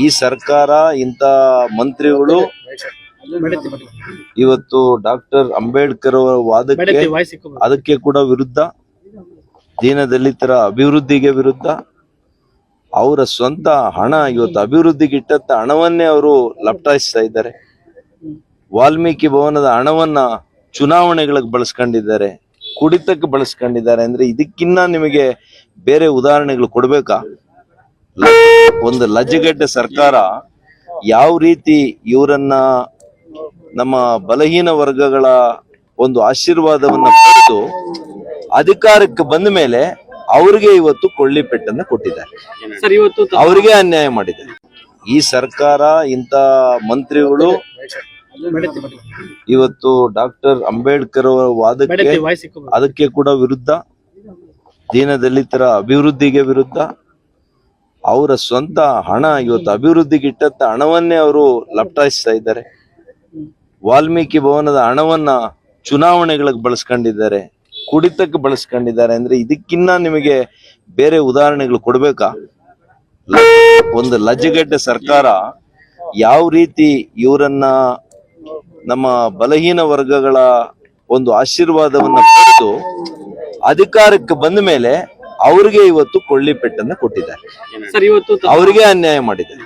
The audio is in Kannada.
ಈ ಸರ್ಕಾರ ಇಂತ ಮಂತ್ರಿಗಳು ಇವತ್ತು ಡಾಕ್ಟರ್ ಅಂಬೇಡ್ಕರ್ ಅವರ ವಾದಕ್ಕೆ ಅದಕ್ಕೆ ಕೂಡ ವಿರುದ್ಧ, ದೀನದಲಿತರ ಅಭಿವೃದ್ಧಿಗೆ ವಿರುದ್ಧ, ಅವರ ಸ್ವಂತ ಹಣ ಇವತ್ತು ಅಭಿವೃದ್ಧಿಗೆ ಇಟ್ಟಂತ ಹಣವನ್ನೇ ಅವರು ಲಪಟಾಯಿಸ್ತಾ ಇದ್ದಾರೆ. ವಾಲ್ಮೀಕಿ ಭವನದ ಹಣವನ್ನ ಚುನಾವಣೆಗಳಿಗೆ ಬಳಸ್ಕೊಂಡಿದ್ದಾರೆ, ಕುಡಿತಕ್ಕೆ ಬಳಸ್ಕೊಂಡಿದ್ದಾರೆ. ಅಂದ್ರೆ ಇದಕ್ಕಿನ್ನ ನಿಮಗೆ ಬೇರೆ ಉದಾಹರಣೆಗಳು ಕೊಡ್ಬೇಕಾ? ಒಂದು ಲಜ್ಜೆಗೆಡ್ಡೆ ಸರ್ಕಾರ ಯಾವ ರೀತಿ ಇವರನ್ನ ನಮ್ಮ ಬಲಹೀನ ವರ್ಗಗಳ ಒಂದು ಆಶೀರ್ವಾದವನ್ನ ಪಡೆದು ಅಧಿಕಾರಕ್ಕೆ ಬಂದ ಮೇಲೆ ಅವ್ರಿಗೆ ಇವತ್ತು ಕೊಳ್ಳಿ ಪೆಟ್ಟನ್ನ ಕೊಟ್ಟಿದ್ದಾರೆ, ಅವರಿಗೆ ಅನ್ಯಾಯ ಮಾಡಿದ್ದಾರೆ. ಈ ಸರ್ಕಾರ ಇಂತ ಮಂತ್ರಿಗಳು ಇವತ್ತು ಡಾಕ್ಟರ್ ಅಂಬೇಡ್ಕರ್ ಅವರ ವಾದಕ್ಕೆ ಅದಕ್ಕೆ ಕೂಡ ವಿರುದ್ಧ, ದೀನದಲಿತರ ಅಭಿವೃದ್ಧಿಗೆ ವಿರುದ್ಧ, ಅವರ ಸ್ವಂತ ಹಣ ಇವತ್ತು ಅಭಿವೃದ್ಧಿಗೆ ಇಟ್ಟಂತ ಹಣವನ್ನೇ ಅವರು ಲಪಟಾಯಿಸ್ತಾ ಇದ್ದಾರೆ. ವಾಲ್ಮೀಕಿ ಭವನದ ಹಣವನ್ನ ಚುನಾವಣೆಗಳಿಗೆ ಬಳಸ್ಕೊಂಡಿದ್ದಾರೆ, ಕುಡಿತಕ್ಕೆ ಬಳಸ್ಕೊಂಡಿದ್ದಾರೆ. ಅಂದ್ರೆ ಇದಕ್ಕಿನ್ನ ನಿಮಗೆ ಬೇರೆ ಉದಾಹರಣೆಗಳು ಕೊಡ್ಬೇಕಾ? ಒಂದು ಲಜ್ಜೆಗೆಡ್ಡೆ ಸರ್ಕಾರ ಯಾವ ರೀತಿ ಇವರನ್ನ ನಮ್ಮ ಬಲಹೀನ ವರ್ಗಗಳ ಒಂದು ಆಶೀರ್ವಾದವನ್ನ ಪಡೆದು ಅಧಿಕಾರಕ್ಕೆ ಬಂದ ಮೇಲೆ ಅವ್ರಿಗೆ ಇವತ್ತು ಕೊಳ್ಳಿ ಪೆಟ್ಟನ್ನ ಕೊಟ್ಟಿದ್ದಾರೆ, ಅವರಿಗೆ ಅನ್ಯಾಯ ಮಾಡಿದ್ದಾರೆ.